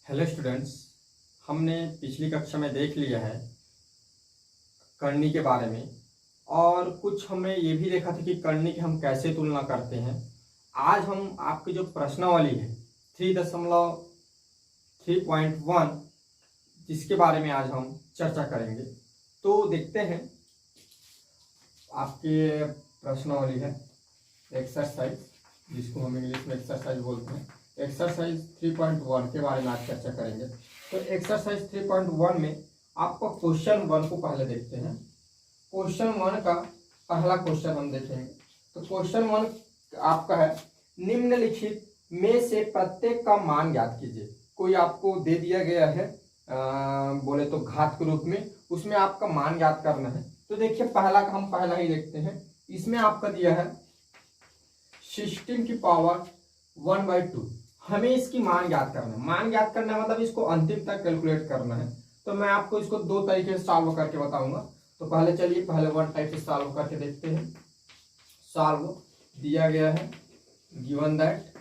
Hello students, हमने पिछली कक्षा में देख लिया है करनी के बारे में और कुछ हमने ये भी देखा था कि करनी की हम कैसे तुलना करते हैं। आज हम आपकी जो प्रश्नावली है 3.3.1 जिसके बारे में आज हम चर्चा करेंगे। तो देखते हैं, आपके प्रश्नावली है एक्सरसाइज, जिसको हम इंग्लिश में एक्सरसाइज बोलते हैं। एक्सरसाइज 3.1 के बारे में आज चर्चा करेंगे। तो एक्सरसाइज 3.1 में आपको क्वेश्चन 1 को पहले देखते हैं। क्वेश्चन 1 का पहला क्वेश्चन हम देखेंगे। तो क्वेश्चन 1 आपका है, निम्नलिखित में से प्रत्येक का मान ज्ञात कीजिए। कोई आपको दे दिया गया है बोले तो घात के रूप में, उसमें आपका मान ज्ञात करना है। तो देखिए पहला का हम पहला ही देखते हैं। इसमें आपका दिया है 16 की पावर 1/2। हमें इसकी मान ज्ञात करना है। मान ज्ञात करना मतलब इसको अंतिम तक कैलकुलेट करना है। तो मैं आपको इसको दो तरीके से सॉल्व करके बताऊंगा। तो पहले चलिए पहले 1 टाइप से सॉल्व करके देखते हैं। सॉल्व दिया गया है गिवन दैट,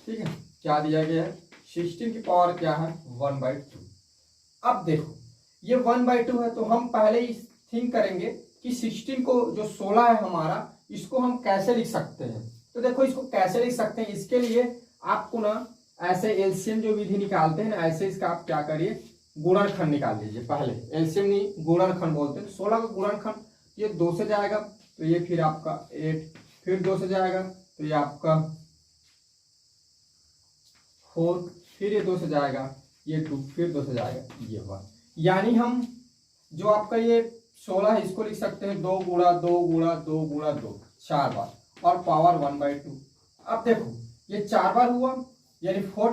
ठीक है, क्या दिया गया है 16 की पावर क्या है 1/2। अब देखो ये 1/2 है, तो हम पहले ही थिंक करेंगे कि 16 को जो 16 है हमारा, इसको हम कैसे लिख सकते हैं। तो देखो इसको कैसे लिख सकते हैं, इसके लिए आपको ना ऐसे एलसीएम जो विधि निकालते हैं ना, ऐसे इसका आप क्या करिए गुणनखंड निकाल लीजिए। पहले एलसीएम नहीं गुणनखंड बोलते हैं। 16 का गुणनखंड ये 2 से जाएगा तो ये फिर आपका 8, फिर 2 से जाएगा तो ये आपका 4, फिर ये 2 से जाएगा ये 2, फिर 2 से जाएगा ये 1। यानी हम जो आपका ये 16 है इसको लिख सकते हैं 2 गुणा 2 गुणा 2 गुणा 2 4 बार और पावर 1/2। अब देखो ये 4 बार हुआ यानी 4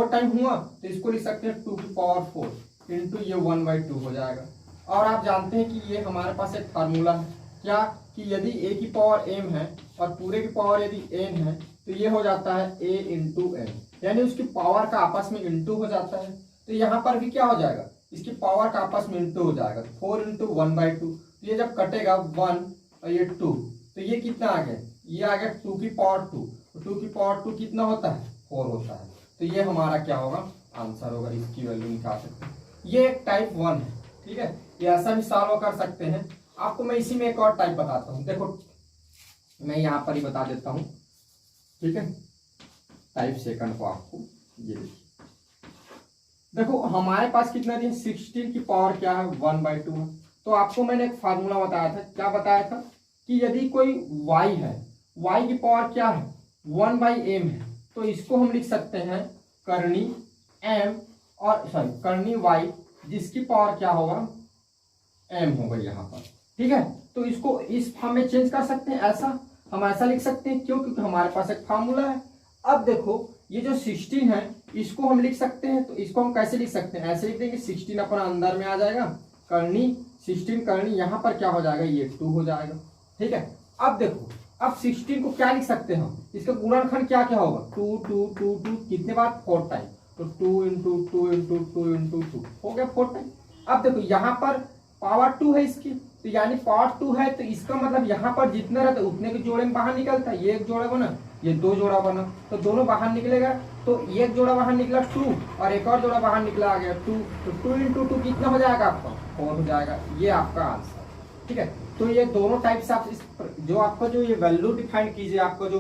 टाइम हुआ, तो इसको लिख सकते हैं 2 की पावर 4 इंटू ये 1/2 हो जाएगा। और आप जानते हैं कि ये हमारे पास एक फार्मूला है क्या, कि यदि a की पावर m है और पूरे की पावर यदि n है तो ये हो जाता है a इंटू n, यानी उसकी पावर का आपस में इंटू हो जाता है। तो यहाँ पर भी क्या हो जाएगा, इसकी पावर का आपस में इंटू हो जाएगा। 4 इंटू 1/2, तो ये जब कटेगा 1 और ये 2, तो ये कितना आ गया, ये आ गया 2 की पावर 2। तो 2 की पावर 2 कितना होता है 4 होता है। तो ये हमारा क्या होगा आंसर होगा, इसकी वैल्यू निकाल सकते हैं। ये एक टाइप 1 है, ठीक है, ये ऐसा भी सॉल्व कर सकते हैं। आपको मैं इसी में एक और टाइप बताता हूँ। देखो मैं यहाँ पर ही बता देता हूँ, ठीक है, टाइप सेकंड को आपको ये देखो हमारे पास कितना दिया 16 की पावर क्या है 1/2 है। तो आपको मैंने एक फार्मूला बताया था, क्या बताया था कि यदि कोई y है, y की पावर क्या है 1/m है, तो इसको हम लिख सकते हैं करनी m और करनी y जिसकी पावर क्या होगा m होगा यहाँ पर, ठीक है। तो इसको इस फॉर्म में चेंज कर सकते हैं, ऐसा हम ऐसा लिख सकते हैं, क्यों, क्योंकि हमारे पास एक फार्मूला है। अब देखो ये जो 16 है इसको हम लिख सकते हैं, तो इसको हम कैसे लिख सकते हैं, ऐसे लिख देंगे 16 अपना अंदर में आ जाएगा, करनी 16 करनी यहाँ पर क्या हो जाएगा ये 2 हो जाएगा, ठीक है। अब देखो अब 16 को क्या लिख सकते हैं हम, इसका गुणनखंड क्या क्या होगा 2 2 2 2 कितने बार 4 टाइम, तो 2 इंटू 2 इंटू 2 इंटू 2 हो गया 4 टाइम। अब देखो यहाँ पर पावर 2 है इसकी, तो यानी पावर 2 है, तो इसका मतलब यहाँ पर जितना रहता है उतने के जोड़े में बाहर निकलता है। ये एक जोड़ा बना, ये 2 जोड़ा बना, तो दोनों बाहर निकलेगा। तो एक जोड़ा बाहर निकला 2 और एक और जोड़ा बाहर निकला आ गया 2, तो 2 इंटू 2 कितना हो जाएगा आपका 4 हो जाएगा। ये आपका आंसर, ठीक है। तो ये दोनों टाइप से आप इस जो आपका जो ये वैल्यू डिफाइन कीजिए, आपका जो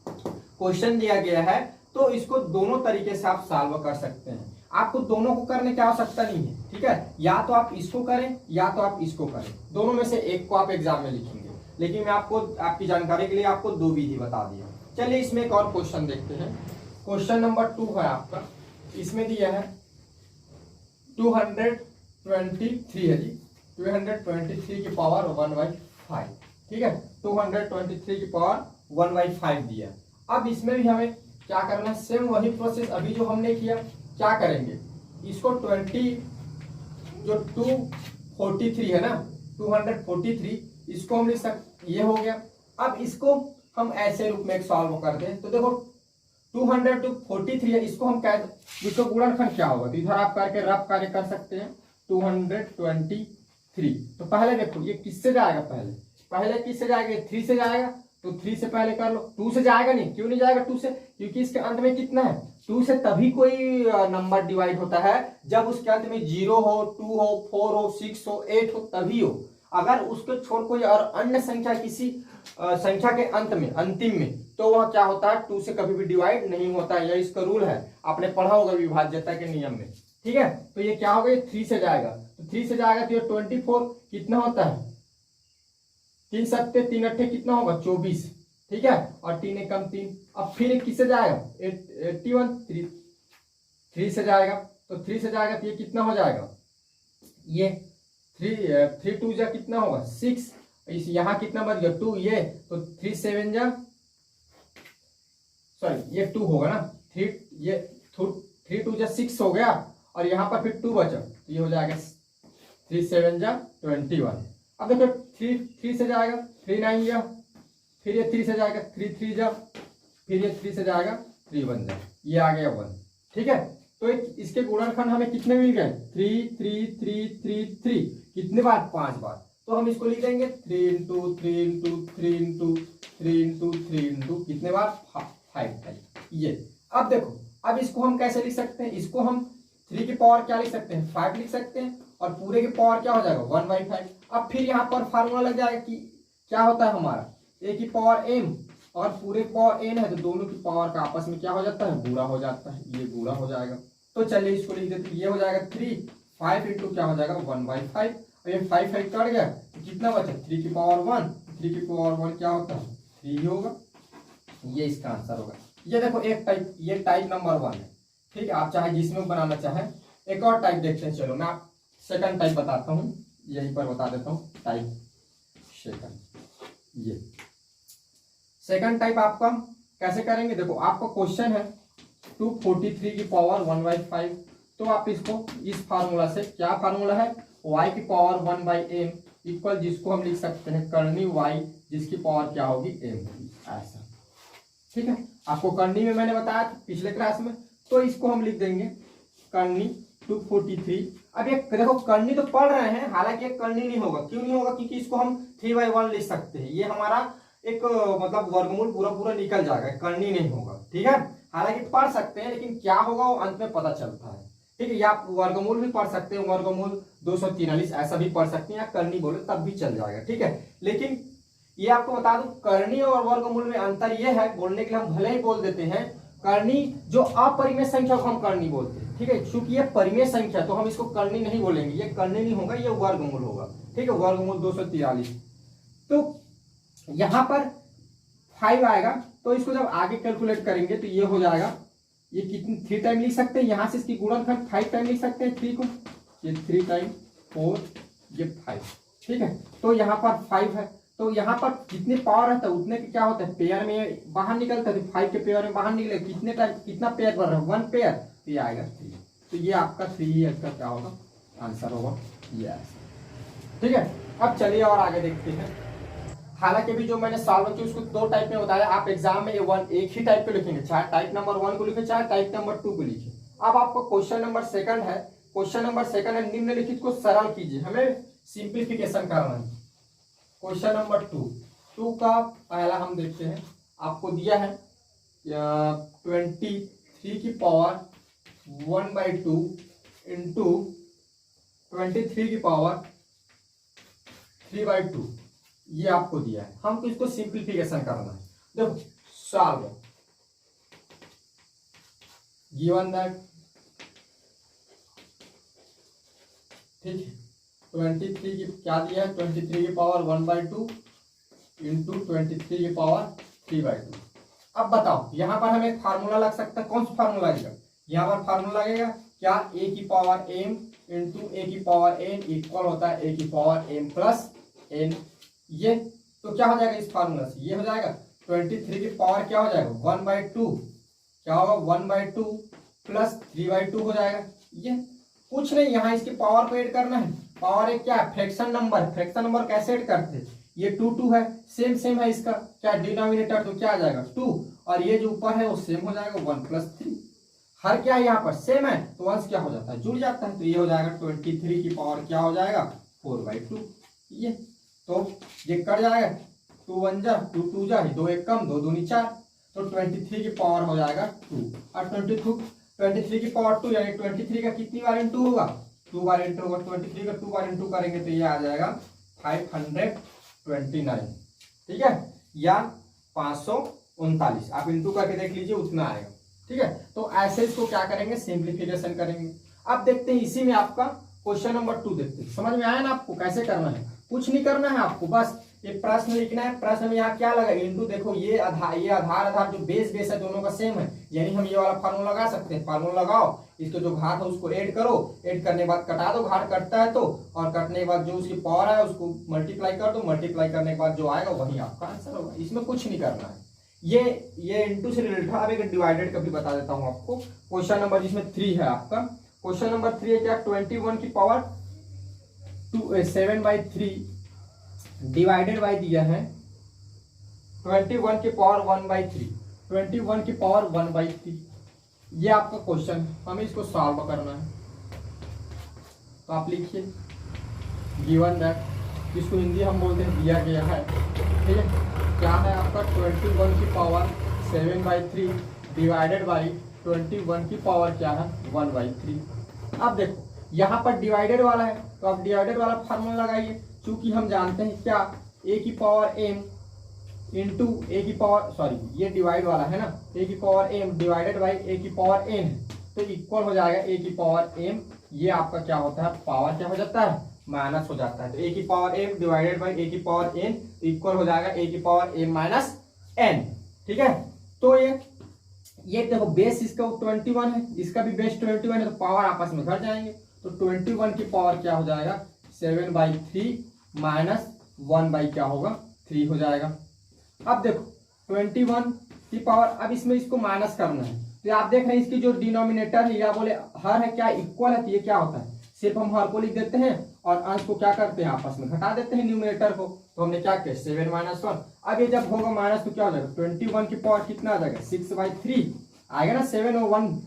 क्वेश्चन दिया गया है, तो इसको दोनों तरीके से आप सॉल्व कर सकते हैं। आपको दोनों को करने की आवश्यकता नहीं है, ठीक है, या तो आप इसको करें या तो आप इसको करें, दोनों में से एक को आप एग्जाम में लिखेंगे। लेकिन मैं आपको आपकी जानकारी के लिए आपको 2 विधि बता दिया। चलिए इसमें एक और क्वेश्चन देखते हैं। क्वेश्चन नंबर 2 है आपका, इसमें दिया है 223 है जी, 223 की पावर 1/5, ठीक है, 223 की पावर 1/5 दिया। अब इसमें भी हमें क्या करना है, सेम वही प्रोसेस अभी जो हमने किया, क्या करेंगे, इसको 20 जो 243 है ना 243, इसको हम लिख सकते, ये हो गया। अब इसको हम ऐसे रूप में एक सॉल्व कर दें, तो देखो 243 है, इसको हम क्या, इसको गुणनखंड क्या होगा, तो इधर आप करके रफ कार्य कर सकते हैं 223। तो पहले देखो ये किससे जाएगा, पहले किससे जाएगा 3 से जाएगा, तो 3 से पहले कर लो। 2 से जाएगा नहीं, क्यों नहीं जाएगा 2 से, क्योंकि इसके अंत में कितना है 2 से तभी कोई नंबर डिवाइड होता है जब उसके अंत में 0 हो, 2 हो, 4 हो, 6 हो, 8 हो, तभी हो। अगर उसके छोड़ कोई और अन्य संख्या किसी संख्या के अंत में, अंतिम में, तो वह क्या होता है 2 से कभी भी डिवाइड नहीं होता है। यह इसका रूल है, आपने पढ़ा होगा विभाज्यता के नियम में। ठीक है, तो ये क्या होगा, ये 3 से जाएगा, तो 3 से जाएगा तो ये 24 कितना होता है 3 सत्ते 3 अट्ठे कितना होगा 24। ठीक है, और 3 एकम 3। अब फिर किससे जाएगा 81, 3 से जाएगा, तो 3 से जाएगा तो ये कितना हो जाएगा, ये 3 2 जा कितना होगा 6, इस यहाँ कितना बच गया 2, ये तो 3 7 जा, सॉरी ये 2 होगा ना, 3 ये 3 2 जा 6 हो गया, और यहाँ पर फिर 2 बचा, तो ये हो जाएगा 3 7 जा 21। अब देखो 3 से जाएगा 3 9 जा, फिर ये 3 से जाएगा 3 3 जा, फिर ये 3 से जाएगा 3 1 जा, ये आ गया 1। ठीक है, तो इसके गुणनखंड हमें कितने मिल गए 3 3 3 3 3, कितने बार 5 बार। तो हम इसको लिख देंगे 3 into 3 into 3 into 3 into 3 into कितने बार 5। ये अब देखो, अब इसको हम कैसे लिख सकते हैं, इसको हम 3 की पावर क्या लिख सकते हैं 5 लिख सकते हैं, और पूरे की पावर क्या हो जाएगा 1/5। अब फिर यहाँ पर फार्मूला लग जाएगा कि क्या होता है हमारा a की पावर m और पूरे की पावर n है, तो दोनों की पावर का आपस में क्या हो जाता है गुणा हो जाता है, ये गुणा हो जाएगा। तो चलिए इसको लिख देते, ये हो जाएगा 3 5 इंटू क्या हो जाएगा 1/5, और ये 5 5 कट गया तो कितना बचा 3 की पावर 1, 3 की पावर 1 क्या होता है 3 होगा, ये इसका आंसर होगा। ये देखो एक टाइप, ये टाइप नंबर 1 है। ठीक है, आप चाहे जिसमें बनाना चाहें। एक और टाइप देखते हैं, चलो मैं सेकंड टाइप बताता हूँ, यहीं पर बता देता हूँ टाइप सेकंड। ये सेकंड टाइप आपका कैसे करेंगे, देखो आपका क्वेश्चन है 243 की पावर 1/5, तो आप इसको इस फार्मूला से, क्या फार्मूला है y की पावर 1/m इक्वल, जिसको हम लिख सकते हैं करनी y जिसकी पावर क्या होगी m होगी, ऐसा। ठीक है, आपको करनी में मैंने बताया था पिछले क्लास में, तो इसको हम लिख देंगे करनी 243। अब ये देखो करनी तो पढ़ रहे हैं, हालांकि ये करनी नहीं होगा, क्यों नहीं होगा, क्योंकि इसको हम 3/1 लिख सकते हैं, ये हमारा एक मतलब वर्गमूल पूरा पूरा निकल जाएगा, करनी नहीं होगा। ठीक है, हालांकि पढ़ सकते हैं, लेकिन क्या होगा वो अंत में पता चलता है। ठीक है, या आप वर्गमूल भी पढ़ सकते हैं, वर्गमूल 243 ऐसा भी पढ़ सकते हैं, या करनी बोले तब भी चल जाएगा। ठीक है, लेकिन ये आपको बता दूं करनी और वर्गमूल में अंतर ये है, बोलने के लिए हम भले ही बोल देते हैं करनी, जो अपरिमेय संख्या को हम करनी बोलते हैं। ठीक है, चूंकि ये परिमेय संख्या तो हम इसको करनी नहीं बोलेंगे, ये करनी नहीं होगा, ये वर्गमूल होगा। ठीक है, वर्गमूल 243। तो यहाँ पर 5 आएगा, तो इसको जब आगे कैलकुलेट करेंगे तो ये हो जाएगा, ये कितनी 3 टाइम लिख सकते हैं, यहाँ से इसकी गुणनखंड 5 टाइम लिख सकते हैं 3 को, ये 3 टाइम 4 ये 5। ठीक है, तो यहाँ पर 5 है, तो यहाँ पर जितने पावर रहता है उतने के क्या होता है पेयर में बाहर निकलता है, तो 5 के पेयर में बाहर निकले कितने टाइम कितना पेयर बन रहा है 1 पेयर, तो ये आएगा 3। तो ये आपका 3 का क्या होगा आंसर होगा, ये आंसर। ठीक है, अब चलिए और आगे देखते हैं। हालांकि भी जो मैंने सॉल्व किया उसको 2 टाइप में बताया, आप एग्जाम में एक ही टाइप पे लिखेंगे, चाहे टाइप नंबर 1 को लिखे चाहे टाइप नंबर 2 को लिखे। अब आपको क्वेश्चन नंबर सेकंड है, क्वेश्चन नंबर सेकंड है निम्नलिखित को सरल कीजिए, हमें सिंप्लीफिकेशन करना है। क्वेश्चन नंबर 2 का पहला हम देखते हैं, आपको दिया है 23 की पावर 1/2 इंटू 23 की पावर 3/2, ये आपको दिया है, हमको इसको सिंप्लीफिकेशन करना है। देखो सॉल्व गिवन दैट, ठीक है 23 की क्या दिया है 23 की पावर 1/2 इंटू 23 की पावर 3/2। अब बताओ यहाँ पर हमें एक फार्मूला लग सकता है, कौन सा फार्मूला लगेगा, यहाँ पर फार्मूला लगेगा क्या a की पावर m इंटू a की पावर n इक्वल होता है a की पावर m प्लस n। ये तो क्या हो जाएगा इस फार्मूला से, ये हो जाएगा 23 की पावर क्या हो जाएगा 1/2, क्या होगा 1/2 प्लस 3/2 हो जाएगा। ये कुछ नहीं, यहाँ इसकी पावर को ऐड करना है, पावर एक क्या है फ्रैक्शन नंबर, फ्रैक्शन नंबर कैसे ऐड करते हैं, ये 2 है, सेम है इसका क्या डिनोमिनेटर, तो क्या आ जाएगा 2, और ये जो ऊपर है वो सेम हो जाएगा 1 + 3, हर क्या यहाँ पर सेम है तो वंश क्या हो जाता है जुड़ जाता है, तो ये हो जाएगा 23 की पावर क्या हो जाएगा 4/2। ये तो ये कट जाएगा 2 1 जा 2 2 जा 2 1 कम 2 दूनी 4, तो 23 की पावर हो जाएगा 2। और 23 की पावर 2 यानी 23 का कितनी बार इंटू होगा, 2 बार इंटू होगा। 23 का 2 बार इंटू करेंगे तो ये आ जाएगा 529, ठीक है, या 539। आप इंटू करके देख लीजिए उतना आएगा, ठीक है। तो ऐसे इसको क्या करेंगे, सिंप्लीफिकेशन करेंगे। अब देखते हैं इसी में आपका क्वेश्चन नंबर 2 देखते हैं। समझ में आया ना आपको कैसे करना है, कुछ नहीं करना है आपको, बस ये प्रश्न लिखना है। प्रश्न में यहाँ क्या लगा, इंटू, देखो ये आधार जो बेस है दोनों का सेम है, यानी हम ये वाला फार्मूला लगा सकते हैं। फार्मूला लगाओ, इसको जो घात है उसको ऐड करो, ऐड करने के बाद कटा दो, घात कटता है तो, और कटने के बाद जो उसकी पावर है उसको मल्टीप्लाई कर दो, मल्टीप्लाई करने के बाद जो आएगा वही आपका आंसर होगा। इसमें कुछ नहीं करना है। ये इंटू से रिलेटेड। अब एक डिवाइडेड का भी बता देता हूँ आपको। क्वेश्चन नंबर जिसमें 3 है आपका, क्वेश्चन नंबर 3 है क्या, 21 की पावर 7/3 डिवाइडेड बाई दिया है 21 की पावर 1/3, 21 की पावर 1/3। ये आपका क्वेश्चन, हमें इसको सॉल्व करना है। तो आप लिखिए गिवन दैट, इसको हिंदी हम बोलते हैं दिया गया है, ठीक है। क्या है आपका 21 की पावर 7/3 डिवाइडेड बाई 21 की पावर क्या है 1/3। अब देखो यहाँ पर डिवाइडेड वाला है तो आप डिवाइडेड वाला फार्मूला लगाइए। चूंकि हम जानते हैं क्या, a की पावर m इंटू ए की पावर, सॉरी ये डिवाइड वाला है ना, a की power m divided by a की पावर n है, तो इक्वल हो जाएगा a की पावर m। ये आपका क्या होता है, पावर क्या हो जाता है, माइनस हो जाता है। तो a की power m divided by a की पावर n इक्वल हो जाएगा a की पावर m माइनस n, ठीक है। तो ये देखो बेस इसका 21 है, इसका भी बेस 21 है, तो पावर आपस में घट जाएंगे। तो 21 की पावर क्या हो जाएगा 7/3 माइनस 1 क्या होगा 3 हो जाएगा। अब देखो 21 की पावर, अब इसमें इसको माइनस करना है, तो आप देख रहे हैं इसकी जो डिनोमिनेटर है या बोले हर है क्या इक्वल है, तो ये क्या होता है, सिर्फ हम हर को लिख देते हैं और अंश को क्या करते हैं आपस में घटा देते हैं न्यूमिनेटर को। तो हमने क्या किया 7 - 1। अब ये जब होगा माइनस तो क्या हो जाएगा 21 की पावर कितना आ जाएगा 6/3 आएगा ना, 7 और 1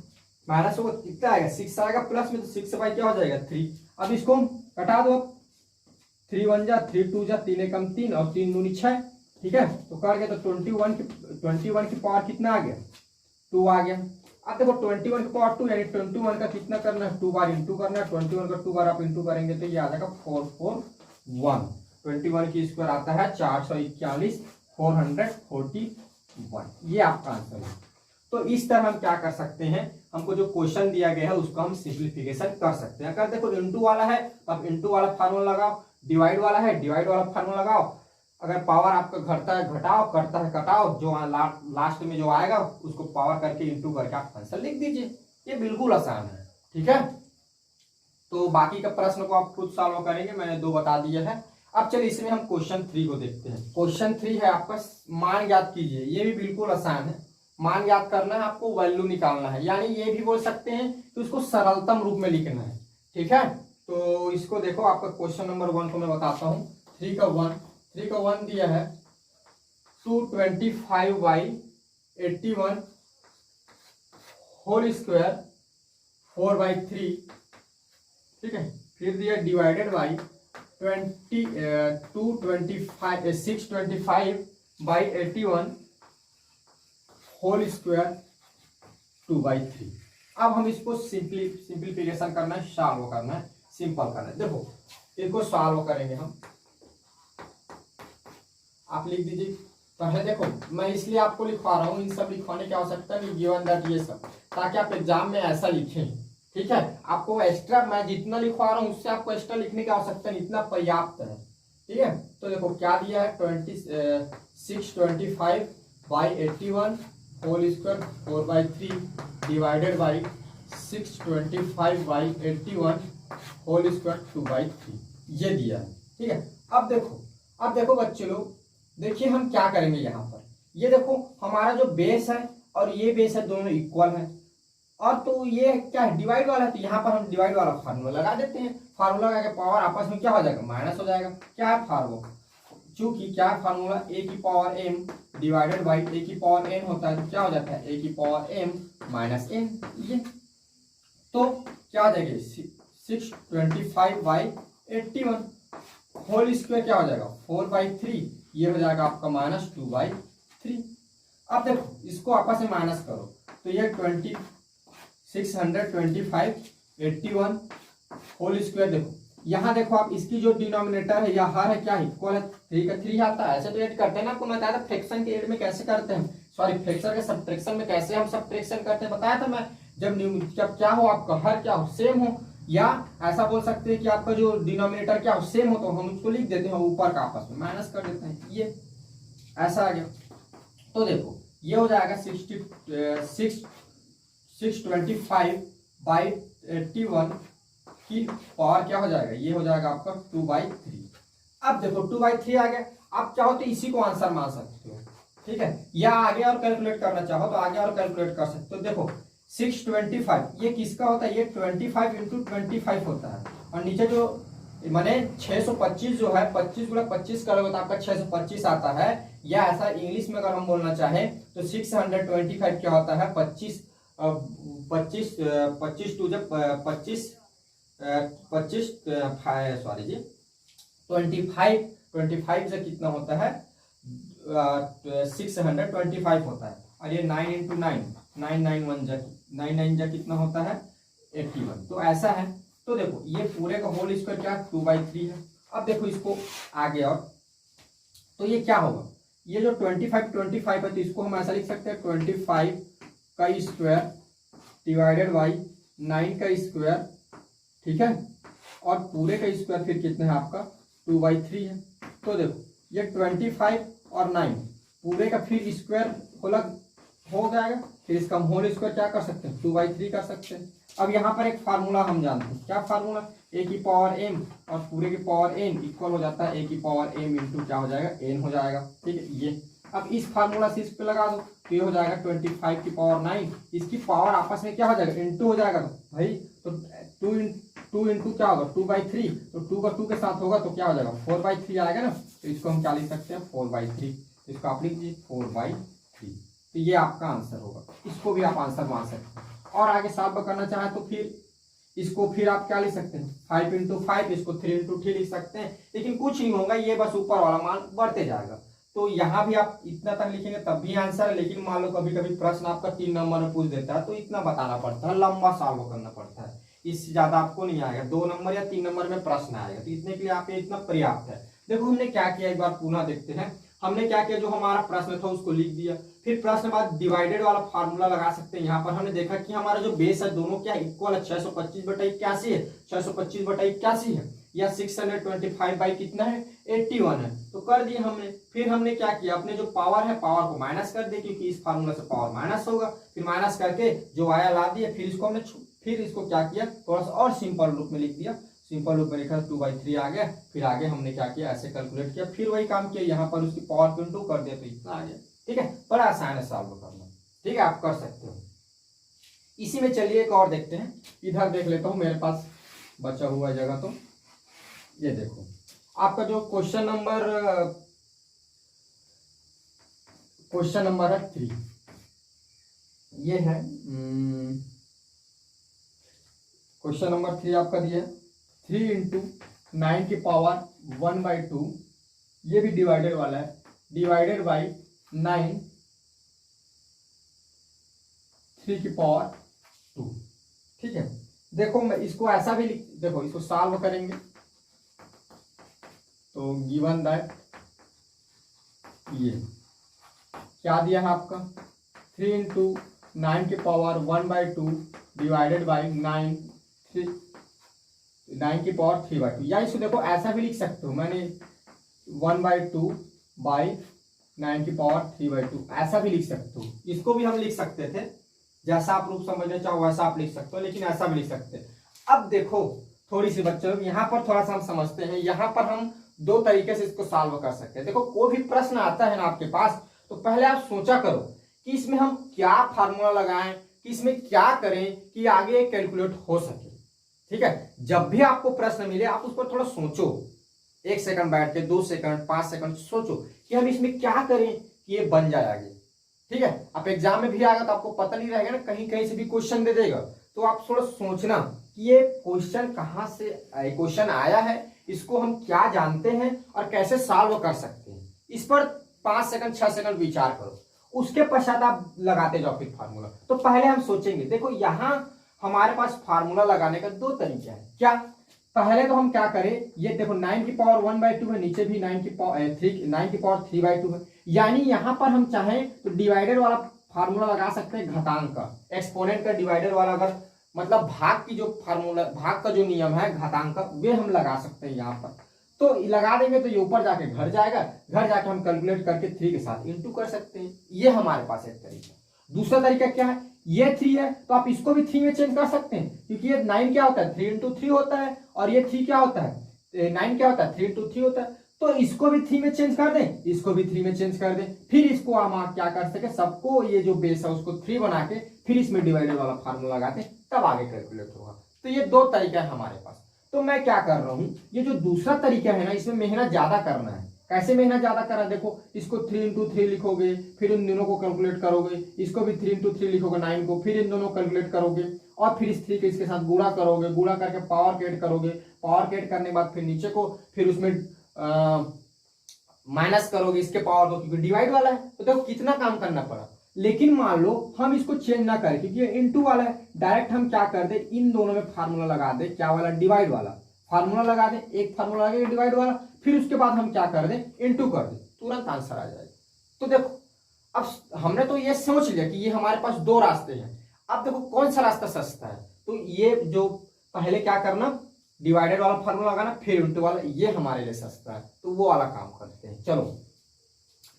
माइनस होगा कितना आएगा 6 आएगा, प्लस में तो 6 बाई क्या हो जाएगा 3। अब इसको हम कटा दो, 3 1 जा 3 2 जा 3 एकम 3 और 3 दूनी 6, ठीक है। तो कर गया, तो 21 की पावर कितना आ गया 2 आ गया। अब देखो 21 की पावर 2 यानी 21 का कितना करना है 2 बार इंटू करना है। 21 का 2 बार आप इंटू करेंगे तो ये आ जाएगा 441। 21 की स्क्वायर आता है 441, 441, ये आपका आंसर है। तो इस तरह हम क्या कर सकते हैं, हमको जो क्वेश्चन दिया गया है उसको हम सिंप्लीफिकेशन कर सकते हैं। अगर देखो इंटू वाला है तो आप इंटू वाला फार्मूला लगाओ, डिवाइड वाला है डिवाइड वाला फार्मूला लगाओ। अगर पावर आपका घटता है घटाओ, कटता है कटाओ, जो लास्ट में जो आएगा उसको पावर करके इंटू करके आप आंसर लिख दीजिए। ये बिल्कुल आसान है, ठीक है। तो बाकी का प्रश्न को आप खुद सॉल्व करेंगे, मैंने 2 बता दिया है। अब चलिए इसमें हम क्वेश्चन 3 को देखते हैं। क्वेश्चन 3 है आपका मान ज्ञात कीजिए। ये भी बिल्कुल आसान है, मान ज्ञात करना है आपको, वैल्यू निकालना है, यानी ये भी बोल सकते हैं कि उसको सरलतम रूप में लिखना है, ठीक है। तो इसको देखो आपका क्वेश्चन नंबर 1 को मैं बताता हूँ। 3 का 1 दिया है 225/81 होल स्क्वायर 4/3, ठीक है। फिर दिया डिवाइडेड बाई 625/81 होल स्क्वायर 2/3। अब हम इसको सिंप्लीफिकेशन करना है, सॉल्व करना है, सिंपल करना है। देखो इसको सॉल्व करेंगे हम, आप लिख दीजिए पहले। देखो मैं इसलिए आपको लिखवा रहा हूँ, इन सब लिखवाने की आवश्यकता नहीं, गिवन दैट ये सब, ताकि आप एग्जाम में ऐसा लिखें, ठीक है। आपको एक्स्ट्रा मैं जितना लिखवा रहा हूँ उससे आपको एक्स्ट्रा लिखने की आवश्यकता नहीं, इतना पर्याप्त है, ठीक है। तो देखो क्या दिया है 625/81 whole square 4/3 divided by 625/81 whole square 2/3, ये दिया है, ठीक है। अब देखो बच्चे लोग, देखिए हम क्या करेंगे यहाँ पर। ये देखो हमारा जो बेस है और ये बेस है दोनों इक्वल है, और तो ये क्या है डिवाइड वाला है, तो यहाँ पर हम डिवाइड वाला फार्मूला लगा देते हैं। फार्मूला लगा के पावर आपस में क्या हो जाएगा माइनस हो जाएगा। क्या है फार्मूला, चूंकि क्या फार्मूला a की power m divided by a की पावर n होता है, तो क्या हो जाता है a की पावर m माइनस n। ये तो क्या हो जाएगा 625/81 होल स्क्वायर क्या हो जाएगा 4/3 ये हो जाएगा आपका -2/3। अब देखो इसको आपस में माइनस करो तो ये 625 81 होल स्क्वायर। देखो यहाँ देखो आप इसकी जो डिनोमिनेटर है या हर है क्या इक्वल है 3 का 3 आता है। ऐसे तो ऐड करते हैं ना, आपको बताया था फ्रैक्शन के ऐड में कैसे करते हैं, सॉरी फ्रैक्शन के सब्ट्रैक्शन में कैसे हम सब्ट्रैक्शन करते हैं बताया था मैं। जब क्या हो आपका हर क्या हो सेम हो, या ऐसा बोल सकते हैं कि आपका जो डिनोमिनेटर क्या हो सेम हो, तो हम उसको लिख देते हैं ऊपर का आपस में माइनस कर देते हैं, ये ऐसा आ गया। तो देखो ये हो जाएगा 625/81 की पावर क्या हो जाएगा, ये हो जाएगा आपका 2/3। अब देखो 2/3 आ गया। आप चाहो तो इसी को आंसर मान सकते हो, ठीक है, या आगे और कैलकुलेट करना चाहो तो आगे और कैलकुलेट कर सकते हो। देखो 625 ये किसका होता है, ये 25 × 25 होता है, और नीचे जो माने 625 जो है 25 × 25 करोगे तो आपका 625 आता है। या ऐसा इंग्लिश में अगर हम बोलना चाहें तो 625 क्या होता है, 25 टू जब 25 सॉरी जी 25 से कितना होता है 625 होता है। और ये 9 × 9 जा कितना होता है 81। तो ऐसा है। तो देखो ये पूरे का होल स्क्वायर क्या 2/3 है। अब देखो इसको आगे और तो ये क्या होगा, ये जो 25 है तो इसको हम ऐसा लिख सकते हैं 25 का स्क्वायर डिवाइडेड बाई 9 का स्क्वायर, ठीक है, और पूरे का स्क्वायर फिर कितना है आपका 2/3 है। तो देखो ये 25 और 9 पूरे का फिर स्क्वायर हो जाएगा, फिर इसका हम होल स्क्वायर क्या कर सकते हैं 2/3 कर सकते हैं। अब यहाँ पर एक फार्मूला हम जानते हैं, क्या फार्मूला, a की पावर m और पूरे की पावर n इक्वल हो जाता है a की पावर m इंटू क्या हो जाएगा n हो जाएगा, ठीक है। ये अब इस फार्मूला से इस पे लगा दो तो ये हो जाएगा 25 की पावर 9, इसकी पावर आपस में क्या हो जाएगा इंटू हो जाएगा। तो भाई तो 2 इंटू क्या होगा 2/3, तो 2 का 2 के साथ होगा तो क्या हो जाएगा 4/3 आएगा ना। तो इसको हम क्या लिख सकते हैं 4/3, इसको आप लिख दीजिए 4/3। तो ये आपका आंसर होगा, इसको भी आप आंसर मान सकते हैं। और आगे सॉल्व करना चाहे तो फिर इसको फिर आप क्या लिख सकते हैं 5 × 5, इसको 3 × 3 लिख सकते हैं, लेकिन कुछ नहीं होगा, ये बस ऊपर वाला मान बढ़ते जाएगा। तो यहाँ भी आप इतना तक लिखेंगे तब भी आंसर है, लेकिन मान लो कभी कभी प्रश्न आपका 3 नंबर में पूछ देता है तो इतना बताना पड़ता है, लंबा सॉल्व करना पड़ता है, इससे ज्यादा आपको नहीं आएगा। 2 नंबर या 3 नंबर में प्रश्न आएगा, तो इतने के लिए आप इतना पर्याप्त है। देखो हमने क्या किया, एक बार पुनः देखते हैं। हमने क्या किया, जो हमारा प्रश्न था उसको लिख दिया, फिर प्रश्न बाद डिवाइडेड वाला फार्मूला लगा सकते हैं। यहाँ पर हमने देखा कि हमारा जो बेस है दोनों क्या इक्वल है, 625/81 है, 625/81 है, या 625 बाई कितना है 81 है, तो कर दिए हमने। फिर हमने क्या किया, अपने जो पावर है पावर को माइनस कर दिए, क्योंकि इस फार्मूला से पावर माइनस होगा, फिर माइनस करके जो आया ला दिया, फिर इसको हमने फिर इसको क्या किया थोड़ा सा और सिंपल रूप में लिख दिया, सिंपल रूप में लिखा 2/3 आ गया। फिर आगे हमने क्या किया ऐसे कैलकुलेट किया, फिर वही काम किया, यहाँ पर उसकी पावर को इंटू कर दिया तो इतना आ गया, ठीक है। बड़ा आसान है सॉल्व करना, ठीक है, आप कर सकते हो। इसी में चलिए एक और देखते हैं, इधर देख लेता हूँ मेरे पास बचा हुआ जगह। तो ये देखो आपका जो क्वेश्चन नंबर है 3, ये है क्वेश्चन नंबर 3 आपका दिया 3 × 9 की पावर 1/2, ये भी डिवाइडेड वाला है, डिवाइडेड बाई 9 3 की पावर 2, ठीक है। देखो मैं इसको ऐसा भी देखो इसको सॉल्व करेंगे तो गिवन दैट ये क्या दिया है आपका 3 × 9 की पावर 1/2 डिवाइडेड बाई 9 की पावर 3/2, या इसको देखो ऐसा भी लिख सकते हो, मैंने 1/2 बाई 9 की पावर 3/2 ऐसा भी लिख सकते हो। इसको भी हम लिख सकते थे, जैसा आप लोग समझना चाहो वैसा आप लिख सकते हो, लेकिन ऐसा भी लिख सकते हैं। अब देखो थोड़ी सी बच्चों यहाँ पर थोड़ा सा हम समझते हैं, यहाँ पर हम 2 तरीके से इसको सॉल्व कर सकते हैं। देखो कोई भी प्रश्न आता है ना आपके पास, तो पहले आप सोचा करो कि इसमें हम क्या फार्मूला लगाएं, कि इसमें क्या करें कि आगे कैलकुलेट हो सके, ठीक है। जब भी आपको प्रश्न मिले आप उस पर थोड़ा सोचो, 1 सेकंड बैठ के 2 सेकंड 5 सेकंड सोचो कि हम इसमें क्या करें कि ये बन जाए आगे, ठीक है। आप एग्जाम में भी आएगा तो आपको पता नहीं रहेगा ना, कहीं कहीं से भी क्वेश्चन दे देगा, तो आप थोड़ा सोचना कि ये क्वेश्चन कहाँ से क्वेश्चन आया है, इसको हम क्या जानते हैं और कैसे सॉल्व कर सकते हैं, इस पर 5 सेकंड 6 सेकंड विचार करो, उसके पश्चात आप लगाते जाओ फिर फार्मूला। तो पहले हम सोचेंगे, देखो यहाँ हमारे पास फार्मूला लगाने का 2 तरीके हैं। क्या? पहले तो हम क्या करें, ये देखो 9 की पावर 1/2 है, नीचे भी 9 की पावर 3/2 है, यानी यहाँ पर हम चाहें तो डिवाइडेड वाला फार्मूला लगा सकते हैं, घातांक का, एक्सपोनेंट का डिवाइडेड वाला, अगर मतलब भाग की जो फार्मूला, भाग का जो नियम है घातांक का, वे हम लगा सकते हैं यहाँ पर। तो लगा देंगे तो ये ऊपर जाके घर जाएगा, घर जाके हम कैलकुलेट करके 3 के साथ इंटू कर सकते हैं। ये हमारे पास एक तरीका। दूसरा तरीका क्या है, ये 3 है तो आप इसको भी 3 में चेंज कर सकते हैं, क्योंकि ये 9 क्या होता है 3 × 3 होता है, और ये 3 क्या होता है 9 क्या होता है 3 × 3 होता है। तो इसको भी 3 में चेंज कर दें, इसको भी 3 में चेंज कर दें, फिर इसको हम क्या कर सके, सबको ये जो बेस है उसको 3 बना के फिर इसमें डिवाइडेड वाला फार्मूला लगाते, तब आगे कैलकुलेट होगा। तो ये 2 तरीका है हमारे पास। तो मैं क्या कर रहा हूं, ये जो दूसरा तरीका है ना, इसमें मेहनत ज्यादा करना है। कैसे मेहनत ज्यादा करना है, देखो इसको 3 × 3 लिखोगे, फिर इन दोनों को कैलकुलेट करोगे, इसको भी 3 × 3 लिखोगे 9 को, फिर इन दोनों को कैलकुलेट करोगे, और फिर इस 3 के इसके साथ गुणा करोगे, गुणा करके पावर के ऐड करोगे, पावर के ऐड करने के बाद फिर नीचे को फिर उसमें माइनस करोगे इसके पावर को, क्योंकि डिवाइड वाला है। तो देखो कितना काम करना पड़ा। लेकिन मान लो हम इसको चेंज ना करें, क्योंकि ये इनटू वाला है, डायरेक्ट हम क्या कर दे, इन दोनों में फार्मूला लगा दे, क्या वाला, डिवाइड वाला फार्मूला लगा दे, एक फार्मूला लगेगा डिवाइड वाला, फिर उसके बाद हम क्या कर दे, इनटू कर दे, तुरंत आंसर आ जाएगा। तो देखो अब हमने तो ये सोच लिया कि ये हमारे पास 2 रास्ते हैं। अब देखो कौन सा रास्ता सस्ता है, तो ये जो पहले क्या करना, डिवाइडेड वाला फार्मूला लगाना, फिर इनटू वाला, ये हमारे लिए सस्ता है, तो वो वाला काम करते हैं। चलो,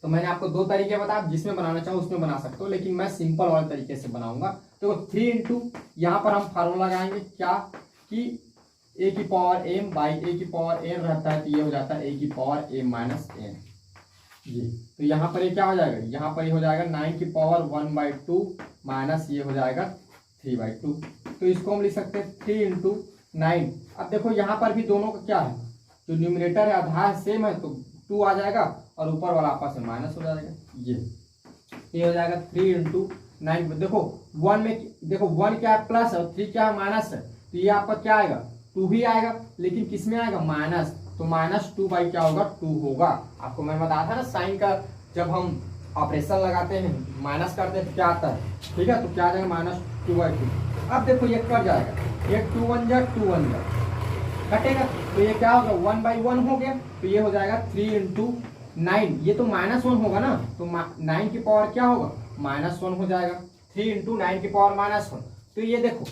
तो मैंने आपको 2 तरीके बताया, जिसमें बनाना चाहो उसमें बना सकते हो, लेकिन मैं सिंपल वाले तरीके से बनाऊंगा। तो 3 × यहाँ पर हम फार्मूला लगाएंगे क्या, कि a की पावर m बाई a की पावर n रहता है, तो ये हो जाता है a की पावर m माइनस n। ये तो यहाँ पर ये क्या हो जाएगा, यहाँ पर ये हो जाएगा 9 की पावर 1/2 माइनस ये हो जाएगा 3/2। तो इसको हम लिख सकते हैं 3 × 9। अब देखो यहाँ पर भी दोनों का क्या है, जो न्यूमरेटर है आधा सेम है, तो 2 आ जाएगा, और ऊपर वाला आपस में माइनस हो जाएगा। ये हो जाएगा 3 × 9। देखो 1 में, देखो 1 क्या है प्लस है और 3 क्या है माइनस है, तो ये आपका क्या आएगा 2 भी आएगा, लेकिन किस में आएगा माइनस, तो -2 बाई क्या होगा 2 होगा। आपको मैं बताया था ना साइन का, जब हम ऑपरेशन लगाते हैं माइनस करते हैं तो क्या आता है, ठीक है, तो क्या आ जाएगा -2/2। अब देखो ये कट जाएगा, ये 2 1 जा 2 1 जा कटेगा, तो ये क्या होगा 1/1 हो गया, तो ये हो जाएगा 3 × 9। ये तो -1 होगा ना, तो 9 की पावर क्या होगा -1 हो जाएगा, 3 × 9 की पावर -1। तो ये देखो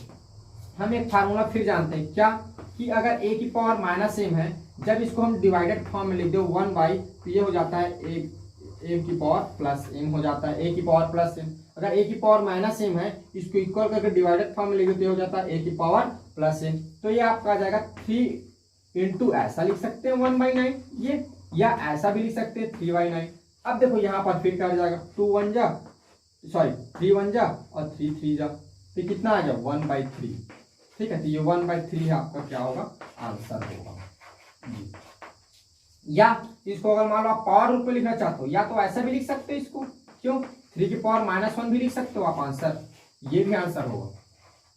हम एक फार्मूला फिर जानते हैं क्या, कि अगर a की पावर -m है, जब इसको हम डिवाइडेड फॉर्म में लिख दो 1/, तो ये हो जाता है a की पावर प्लस m हो जाता है, a की पावर प्लस m। अगर a की पावर -m है, इसको इक्वल करके डिवाइडेड फॉर्म में लिख दो, तो ये हो जाता है a की पावर प्लस m। तो ये आपका आ जाएगा 3 × ऐसा लिख सकते हैं 1/9 ये, या ऐसा भी लिख सकते हैं 3/9। अब देखो यहाँ पर फिर क्या हो जाएगा 2 1 जा, सॉरी 3 1 जा और 3 3 जा, तो कितना आ जाएगा 1/3। ठीक है, तो ये 1/3 आपका क्या होगा आंसर होगा। या इसको अगर मान लो आप पावर रूप में लिखना चाहते हो, या तो ऐसा भी लिख सकते हो इसको, क्यों 3 की पावर -1 भी लिख सकते हो आप आंसर, ये भी आंसर होगा।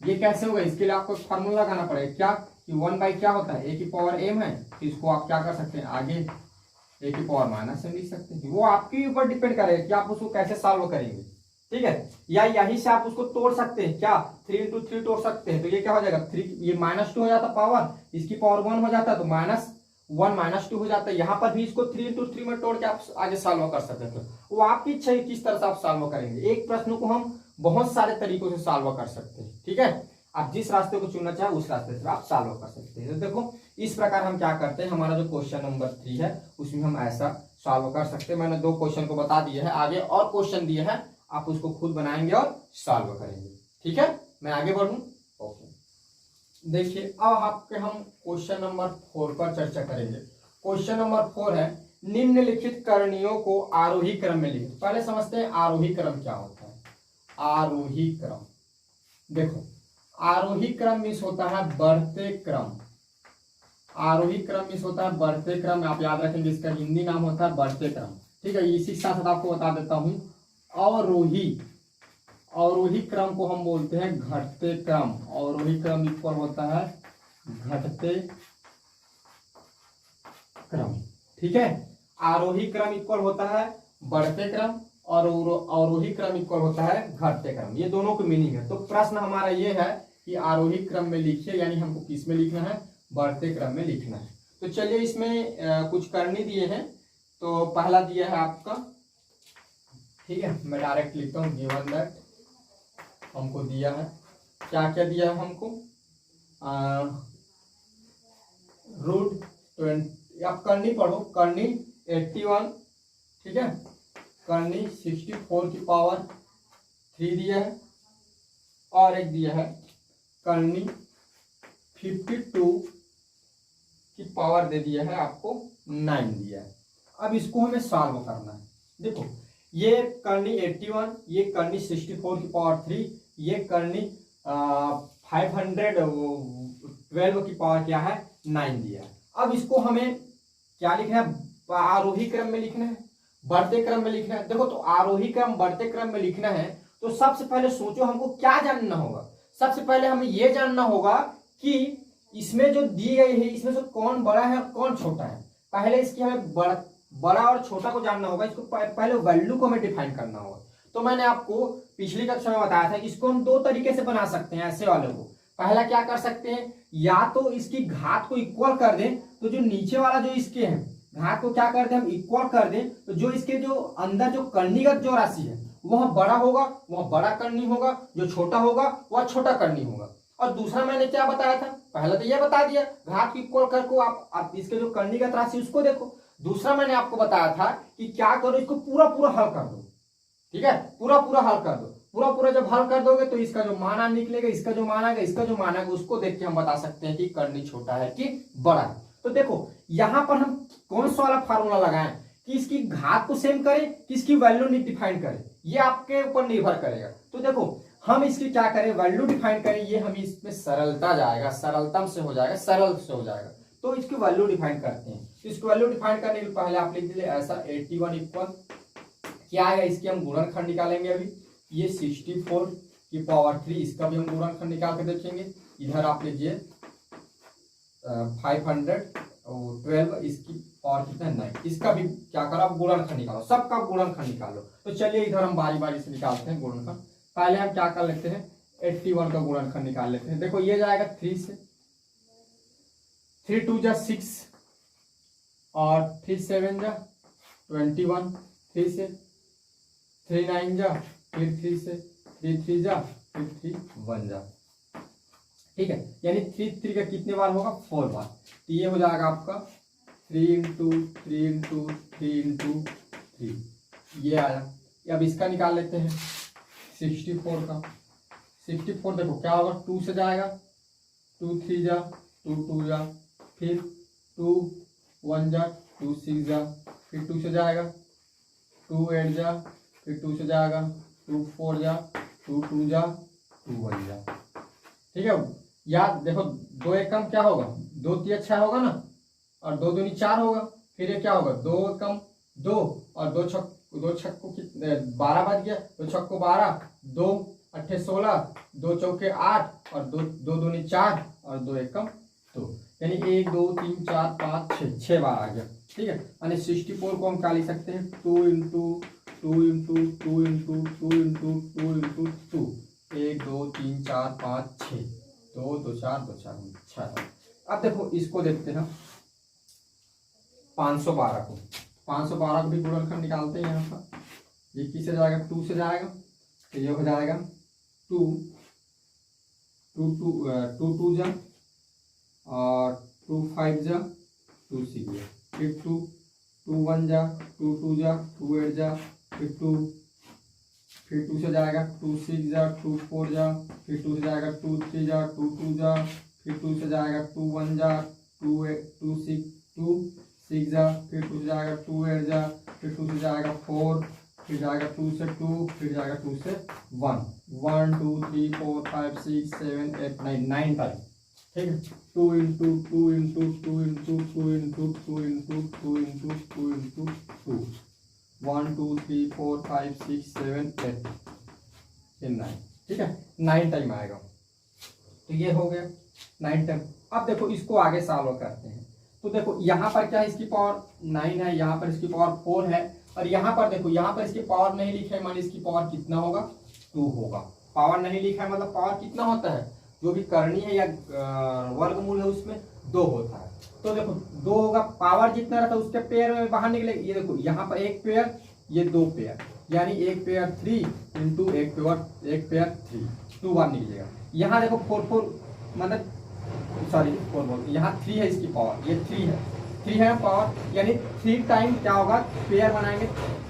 ये कैसे होगा, इसके लिए आपको फार्मूला लगाना पड़ेगा क्या, कि 1/, क्या होता है a की पावर m है, तो इसको आप क्या कर सकते हैं आगे a की पावर -m लिख सकते हैं। वो आपके ऊपर डिपेंड करेगा कि आप उसको कैसे सॉल्व करेंगे, ठीक है। या यहीं से आप उसको तोड़ सकते हैं क्या, 3 × 3 तोड़ सकते हैं, तो ये क्या हो जाएगा 3, ये -2 हो जाता पावर, इसकी पावर 1 हो जाता है, तो -1 -2 हो जाता है। यहाँ पर भी इसको 3 × 3 में तोड़ के आप आगे सॉल्व कर सकते हैं। वो आपकी इच्छा है किस तरह से आप सॉल्व करेंगे। एक प्रश्न को हम बहुत सारे तरीकों से सॉल्व कर सकते हैं, ठीक है। आप जिस रास्ते को चुनना चाहे उस रास्ते से आप सॉल्व कर सकते हैं। तो देखो इस प्रकार हम क्या करते हैं, हमारा जो क्वेश्चन नंबर 3 है उसमें हम ऐसा सॉल्व कर सकते हैं। मैंने 2 क्वेश्चन को बता दिया है, आगे और क्वेश्चन दिए हैं, आप उसको खुद बनाएंगे और सॉल्व करेंगे, ठीक है। मैं आगे बढ़ूं, ओके। देखिए अब आपके हम क्वेश्चन नंबर 4 पर चर्चा करेंगे। क्वेश्चन नंबर 4 है, निम्नलिखित करणियों को आरोही क्रम में लिखें। पहले समझते हैं आरोही क्रम क्या होता है। आरोही क्रम, देखो आरोही क्रम मीन्स होता है बढ़ते क्रम। आरोही क्रम मीन्स होता है बढ़ते क्रम, आप याद रखेंगे इसका हिंदी नाम होता है बढ़ते क्रम, ठीक है। इसी के साथ आपको बता देता हूं, अवरोही क्रम को हम बोलते हैं घटते क्रम। अवरोही क्रम इक्वल होता है घटते क्रम, ठीक है। आरोही क्रम इक्वल होता है बढ़ते क्रम और अवरोही क्रम इक्वल होता है घटते क्रम। ये दोनों की मीनिंग है। तो प्रश्न हमारा ये है कि आरोही क्रम में लिखिए, यानी हमको किस में लिखना है, बढ़ते क्रम में लिखना है। तो चलिए इसमें कुछ करनी दिए हैं। तो पहला दिया है आपका, ठीक है, मैं डायरेक्ट लिखता हूँ, गिवन दैट हमको दिया है, क्या क्या दिया है हमको, रूट 20, आप करनी पढ़ो, करनी 81, ठीक है, करनी 64 की पावर 3 दिया है, और एक दिया है करनी 52 की पावर दे दिया है आपको 9 दिया है। अब इसको हमें सॉल्व करना है। देखो ये करनी 81, ये करनी 64 की पावर 3, ये करनी 512 की पावर क्या है 9 दिया है। अब इसको हमें क्या लिखना है, आरोही क्रम में लिखना है, बढ़ते क्रम में लिखना है। देखो तो आरोही क्रम बढ़ते क्रम में लिखना है तो सबसे पहले सोचो हमको क्या जानना होगा। सबसे पहले हमें यह जानना होगा कि इसमें जो दी गई है इसमें से कौन बड़ा है और कौन छोटा है। पहले इसकी हमें बड़ा और छोटा को जानना होगा। इसको पहले वैल्यू को हमें डिफाइन करना होगा। तो मैंने आपको पिछली कक्षा में बताया था कि इसको हम दो तरीके से बना सकते हैं ऐसे वाले को। पहला क्या कर सकते हैं, या तो इसकी घात को इक्वल कर दें, तो जो नीचे वाला जो इसके हैं घात को क्या कर दें हम इक्वल कर दें, तो जो इसके जो अंदर जो कर्णीगत जो राशि है वह बड़ा होगा, वह बड़ा कर्णी होगा, जो छोटा होगा वह छोटा कर्णी होगा। और दूसरा मैंने क्या बताया था, पहला तो यह बता दिया घात को इक्वल करके आप इसके जो कर्णीगत राशि उसको देखो। दूसरा मैंने आपको बताया था कि क्या करो, इसको पूरा पूरा हल कर दो, ठीक है, पूरा पूरा हल कर दो। पूरा पूरा जब हल कर दोगे तो इसका जो मान निकलेगा, इसका जो मान आएगा, इसका जो मान आएगा, उसको देख के हम बता सकते हैं कि कर्णी छोटा है कि बड़ा है। तो देखो यहां पर हम कौन सा वाला फार्मूला लगाएं कि इसकी घात को सेम करें कि इसकी वैल्यू डिफाइन करें, ये आपके ऊपर निर्भर करेगा। तो देखो हम इसकी क्या करें, वैल्यू डिफाइन करें, ये हम इसमें सरलता जाएगा, सरलतम से हो जाएगा, सरल से हो जाएगा। तो इसकी वैल्यू डिफाइन करते हैं। तो इसकी वैल्यू डिफाइन करने के पहले आप लिख दीजिए ऐसा 81 इक्वल क्या है, इसकी हम गुणनखंड निकालेंगे। अभी ये 64 की पावर 3, इसका भी हम गुणनखंड निकाल के देखेंगे। इधर आप लीजिए 512, इसकी पावर कितना 9, इसका भी क्या करो आप गुणनखंड निकालो, सबका गुणनखंड निकालो। तो चलिए इधर हम बारी बारी से निकालते हैं गुणनखंड। पहले हम क्या कर लेते हैं 81 का गुणनखंड निकाल लेते हैं। देखो ये जाएगा 3 से, 3 2 जा 6 और 3 7 जा 21, 3 से 3 9 जा, फिर 3 से 3 3 जा, फिर 3 1 जा, ठीक है, यानी 3 3 का कितने बार होगा 4 बार। तो ये हो जाएगा आपका 3 × 3 × 3 × 3, ये आया। अब इसका निकाल लेते हैं 64 का। 64 देखो क्या होगा, 2 से जाएगा, 2 3 जा, 2 2 जा, फिर 2 1 जा, 2 6 जा, फिर 2 से जाएगा, 2 8 जा, फिर 2 से जाएगा, 2 4 जा, 2 2 जा, 2 1 जा, ठीक है। याद देखो 2 एकम क्या होगा, 2 3 अच्छा होगा ना, और 2 दूनी 4 होगा। फिर ये क्या होगा 2 एकम 2 और 2 छक्को 12 बज गया, 2 छक्को 12, 2 8 16, 2 चौके 8 और 2 दूनी 4 और 2 एकम 2, यानी 1 2 3 4 5 6 बार आ गया, ठीक है। यानी 64 को हम क्या लिख सकते हैं 2 × 2 × 2 × 2 × 2 × 2, 1 2 3 4 5 6, 2 2 4 2 4 6। अब देखो इसको देखते हैं 512 को, 512 को भी गुणनखंड निकालते हैं। यहाँ पर ये किससे जाएगा 2 से जाएगा, तो ये हो जाएगा 2 2 2 2 जा और 2 5 जा, 2 6 जा, फिर 2 2 1 जा, 2 2 जा, 2 8 जा, फिर 2 से जाएगा 2 6 जा, 2 4 जा, फिर 2 से जाएगा 2 3 जा, 2 2 जा, फिर 2 से जाएगा 2 1 जा, 2 6 जा, फिर 2 से जाएगा 2 8 जा, फिर 2 से जाएगा 4, फिर जाएगा 2 से 2, फिर जाएगा 2 से 1 1 2 3 4 5 6 7 8 9 टाइम, ठीक है। 2 × 2 × 2 × 2 × 2 × 2 × 2 × 2 × 2 1 2 3 4 5 6 7 8 9, ठीक है, 9 टाइम आएगा। तो ये हो गया 9 टाइम। अब देखो इसको आगे सॉल्व करते हैं। तो देखो यहाँ पर क्या है, इसकी पावर 9 है, यहाँ पर इसकी पावर 4 है, और यहाँ पर देखो यहाँ पर इसकी पावर नहीं लिखा है, मान इसकी पावर कितना होगा, 2 होगा। पावर नहीं लिखा है मतलब पावर कितना होता है, जो भी करनी है या वर्गमूल है उसमें 2 होता है। तो देखो 2 होगा, पावर जितना रहता है उसके पेयर में बाहर निकलेगा। ये देखो यहाँ पर एक पेयर, ये 2 पेयर, यानी एक पेयर 3 इंटू एक पेयर 3, 2 बार निकलेगा। यहाँ देखो 4 मतलब सॉरी 4 बोल, यहाँ 3 है इसकी पावर, ये 3 है पावर, यानी 3 टाइम क्या होगा, पेयर बनाएंगे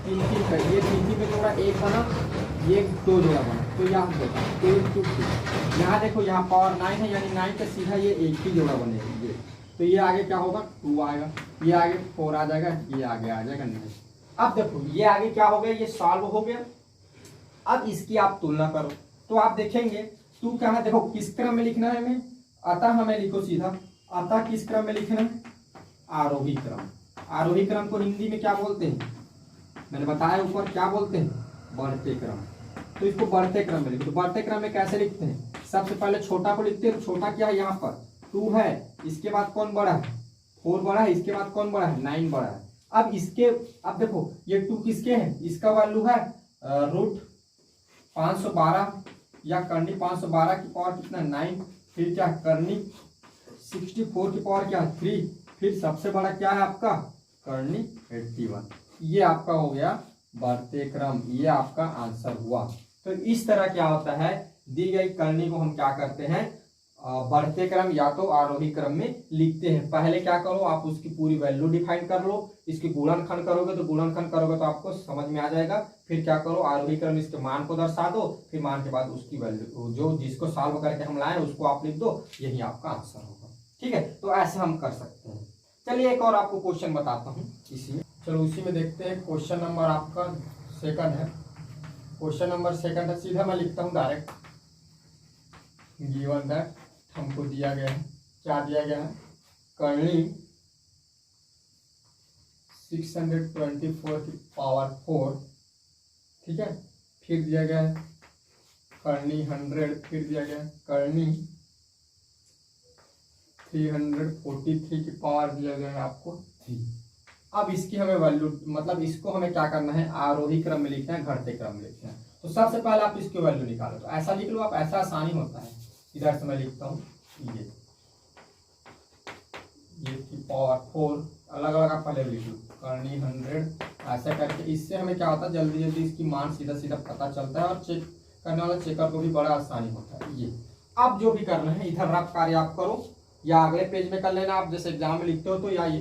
3 पे, ये 3 पे जोड़ा 1 बना, ये 2 जोड़ा बना, तो यहाँ देखो 2 इंटू 3, यहाँ देखो यहाँ पावर 9 है, यानी 9 का सीधा ये 1 ही जोड़ा बनेगा, ये तो ये आगे क्या होगा 2 आएगा, ये आगे 4 आ जाएगा, ये आगे आ जाएगा 9। अब देखो ये आगे क्या हो गया, ये सॉल्व हो गया। अब इसकी आप तुलना करो तो आप देखेंगे 2 क्या है, देखो किस क्रम में लिखना है हमें, अतः हमें लिखो सीधा, अतः किस क्रम में लिखना है, आरोही क्रम। आरोही क्रम को हिंदी में क्या बोलते हैं, मैंने बताया ऊपर क्या बोलते हैं, बढ़ते क्रम। तो इसको बढ़ते क्रम में लिखो। तो बढ़ते क्रम में कैसे लिखते हैं, सबसे पहले छोटा को लिखते हैं। छोटा क्या है, यहाँ पर 2 है, इसके बाद कौन बड़ा है, 4 बड़ा है, इसके बाद कौन बड़ा है, 9 बड़ा है। अब इसके, अब देखो ये 2 किसके है, इसका वैल्यू है रूट 512 या करनी 512 की पावर कितना 9, फिर क्या करनी 64 की पावर क्या 3, फिर सबसे बड़ा क्या है आपका करनी 81। ये आपका हो गया बढ़ते क्रम, ये आपका आंसर हुआ। तो इस तरह क्या होता है, दी गई करनी को हम क्या करते हैं, बढ़ते क्रम या तो आरोही क्रम में लिखते हैं। पहले क्या करो, आप उसकी पूरी वैल्यू डिफाइन कर लो, इसकी गुणनखंड करोगे तो आपको समझ में आ जाएगा। फिर क्या करो, आरोही क्रम इसके मान को दर्शा दो, फिर मान के बाद उसकी वैल्यू जो जिसको सॉल्व करके हम लाए उसको आप लिख दो, यही आपका आंसर होगा। ठीक है, तो ऐसे हम कर सकते हैं। चलिए एक और आपको क्वेश्चन बताता हूँ इसी में, चलो उसी में देखते हैं। क्वेश्चन नंबर आपका 2 है, क्वेश्चन नंबर 2 है, सीधा मैं लिखता हूँ डायरेक्ट। गिवन दैट हमको दिया गया है, क्या दिया गया है, करनी 624 की पावर 4, ठीक है, फिर दिया गया है करनी 100, फिर दिया गया है करनी 343 की पावर दिया गया है आपको 3। अब इसकी हमें वैल्यू, मतलब इसको हमें क्या करना है, आरोही क्रम में लिखना है, घटते क्रम में लिखना है। तो सबसे पहले आप इसकी वैल्यू निकालो, तो ऐसा लिख लो आप, ऐसा आसानी होता है। इधर से मैं लिखता हूँ ये की पावर 4, अलग अलग आप पहले लिख लो, करनी 100, ऐसा करके इससे हमें क्या होता है, जल्दी जल्दी इसकी मान सीधा सीधा पता चलता है, और चेक करने वाला चेकर को भी बड़ा आसानी होता है। ये अब जो भी करना है, इधर रफ कार्य आप करो या अगले पेज में कर लेना, आप जैसे एग्जाम में लिखते हो तो, या ये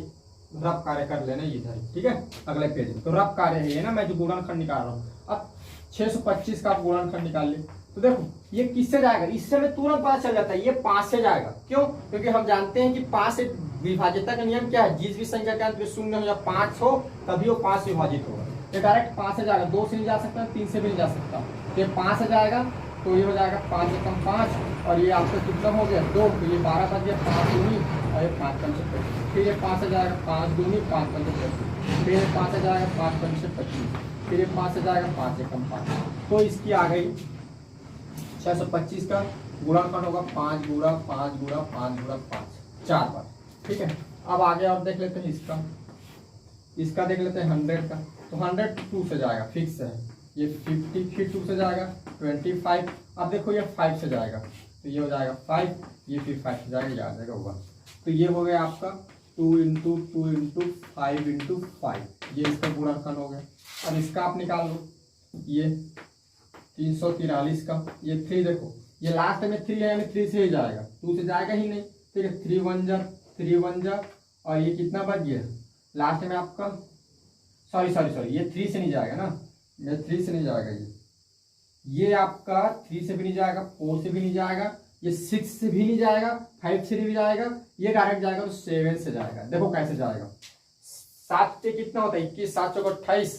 रफ कार्य कर लेना इधर, ठीक है, अगले पेज में। तो रफ कार्य है ये ना, मैं जो गुणनखंड निकाल रहा हूँ। अब 625 का आप गुणनखंड निकाल ले, तो देखो ये किससे जाएगा, इससे हमें तुरंत पता चल जाता है, ये 5 से जाएगा। क्यों, क्योंकि हम जानते हैं कि 5 से विभाज्यता का नियम क्या है, जिस भी संख्या के अंत में 0 हो या 5 हो तभी वो 5 विभाजित होगा। ये डायरेक्ट 5 से जाएगा, 2 से नहीं जा सकता, 3 से भी नहीं जा सकता। तो ये 5 से जाएगा, तो ये हो जाएगा 5 से कम 5, और ये आपका कितना हो गया 2, तो ये 12 बच गया, 5 दूनी और ये 5 पंचे 25। फिर ये 5 से जाएगा 5 दूनी 5 पंचे 25, फिर ये 5 से जाएगा 5 पंचे 25, फिर ये 5 से जाएगा 5 से कम 5। तो इसकी आ गई 625 का गुणनखंड होगा 5 गुणा 5 गुणा 5 गुणा 5, 4 बार। ठीक है, अब आगे और देख लेते हैं इसका देख लेते हैं 100 का। तो 100 2 से जाएगा, फिक्स है। ये 50 फिर 2 से जाएगा 25। अब देखो ये 5 से जाएगा, तो ये हो जाएगा 5, ये फिर 5 से जाएगा, ये आ जाएगा 1। तो ये हो गया आपका 2 × 2 × 5 × 5, ये इसका गुणनखंड हो गया। अब इसका आप निकाल लो, ये 343 का, ये 3 देखो ये लास्ट में 3 है, यानी 3 से ही जाएगा, 2 से जाएगा ही नहीं। ठीक है, 3 1 जा, और ये कितना बच गया लास्ट में आपका, सॉरी ये 3 से नहीं जाएगा ना, ये 3 से नहीं जाएगा, ये आपका 3 से भी नहीं जाएगा, 4 से भी नहीं जाएगा, ये 6 से भी नहीं जाएगा, 5 से भी जाएगा, ये डायरेक्ट जाएगा तो 7 से जाएगा। देखो कैसे जाएगा, 7 से कितना होता है 21, 7 चौक 28,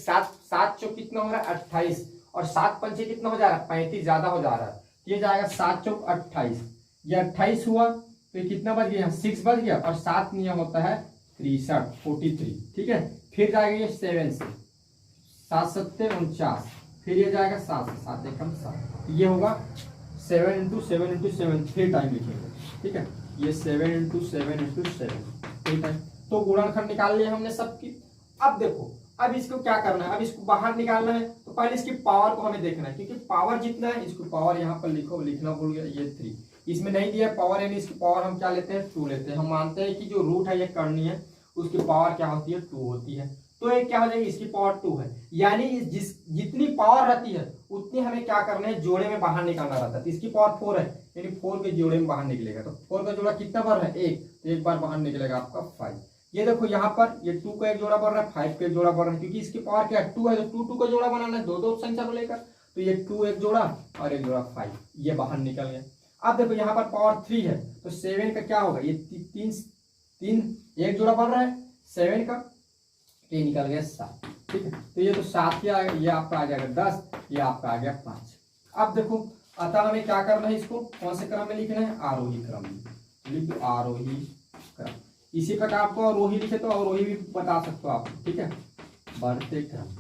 7 चौक कितना हो रहा है 28, और 7 पंचे कितना हो जा रहा है 35, ज्यादा हो जा रहा है, ये जाएगा 7 चौक 28, ये 28 हुआ, तो ये कितना बच गया 6 बच गया, और 7 नियम होता है 43। ठीक है, फिर जाएगा ये 7 से, 7 7 49, फिर ये जाएगा 7 से, 7 एकम 7, ये होगा 7 × 7 × 7, 3 टाइम लिखेंगे। ठीक है, ये 7 × 7 × 7 3 टाइम, तो गुणनखंड निकाल लिया हमने सबकी। अब देखो, अब इसको क्या करना है, अब इसको बाहर निकालना है, तो पहले इसकी पावर को हमें देखना है, क्योंकि पावर जितना है, इसको पावर यहाँ पर लिखो, लिखना भूल गया, ये 3 इसमें नहीं दिया पावर, यानी इसकी पावर हम क्या लेते हैं 2 लेते हैं। हम मानते हैं कि जो रूट है ये करनी है, उसकी पावर क्या होती है 2 होती है, तो ये क्या हो जाएगी, इसकी पावर 2 है, यानी जितनी पावर रहती है उतनी हमें क्या करना है, जोड़े में बाहर निकालना रहता है। तो इसकी पावर 4 है, यानी 4 के जोड़े में बाहर निकलेगा, तो 4 का जोड़ा कितना बार है 1, तो एक बार बाहर निकलेगा आपका 5। ये देखो यहाँ पर ये 2 का एक जोड़ा बढ़ रहा है, 5 का एक जोड़ा बढ़ रहा है, क्योंकि इसकी पावर क्या है 2 है, तो 2 का जोड़ा बनाना है, दो संख्या को लेकर, तो ये 2 एक जोड़ा और एक जोड़ा 5, ये बाहर निकल गया। अब देखो यहाँ पर पावर 3 है, तो 7 का क्या होगा, ये 3 एक जोड़ा बढ़ रहा है 7 का, ये निकल गया 7, ठीक है, तो ये तो 7 ही आ गया, ये आपका आ जाएगा 10, ये आपका आ गया 5। अब देखो, अतः हमें क्या करना है, इसको कौन से क्रम में लिखना है, आरोही क्रम में, लिख दो आरोही क्रम। इसी प्रकार आपको अवरोही लिखे तो अवरोही भी बता सकते हो आप, ठीक है। बढ़ते क्रम,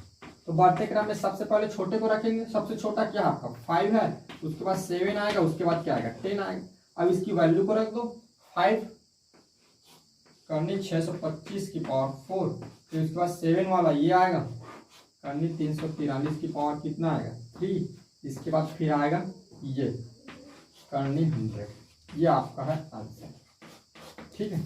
तो बढ़ते क्रम में सबसे पहले छोटे को रखेंगे, सबसे छोटा क्या आपका 5 है, उसके बाद 7 आएगा, उसके बाद क्या आएगा 10 आएगा। अब इसकी वैल्यू को रख दो, 5 करनी 625 की पावर 4, फिर उसके बाद 7 वाला ये आएगा, करनी 343 की पावर कितना आएगा 3, इसके बाद फिर आएगा ये करनी 100, ये आपका है आंसर, ठीक है।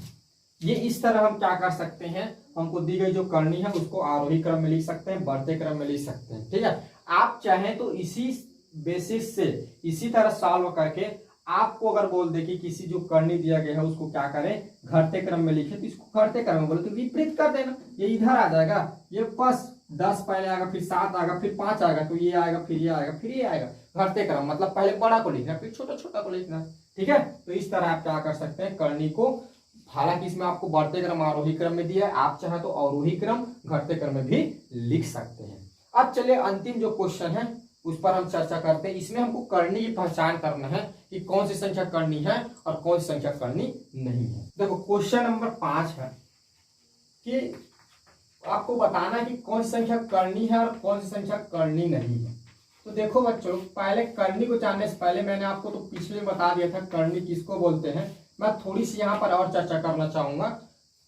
ये इस तरह हम क्या कर सकते हैं, हमको दी गई जो करनी है उसको आरोही क्रम में लिख सकते हैं, बढ़ते क्रम में लिख सकते हैं, ठीक है। आप चाहें तो इसी बेसिस से इसी तरह सॉल्व करके आपको अगर बोल दे कि किसी जो करनी दिया गया है उसको क्या करें, घटते क्रम में लिखे, तो इसको घटते क्रम में बोले तो विपरीत कर देना, ये इधर आ जाएगा, ये बस 10 पहले आएगा, फिर 7 आएगा, फिर 5 आएगा, तो ये आएगा, फिर ये आएगा, फिर ये आएगा, घटते क्रम मतलब पहले बड़ा को लिखना फिर छोटा छोटा को लिखना, ठीक है। तो इस तरह आप क्या कर सकते हैं, करनी को, हालांकि इसमें आपको बढ़ते क्रम आरोही क्रम में दिया है, आप चाहे तो अवरोही क्रम घटते क्रम में भी लिख सकते हैं। अब चलिए अंतिम जो क्वेश्चन है उस पर हम चर्चा करते हैं। इसमें हमको करनी की पहचान करना है कि कौन सी संख्या करनी है और कौन सी संख्या करनी नहीं है। देखो क्वेश्चन नंबर 5 है कि आपको बताना है कि कौन सी संख्या करनी है और कौन सी संख्या करनी नहीं है। तो देखो बच्चों, पहले करनी को जानने से पहले मैंने आपको तो पिछले में बता दिया था करनी किसको बोलते हैं। मैं थोड़ी सी यहाँ पर और चर्चा करना चाहूंगा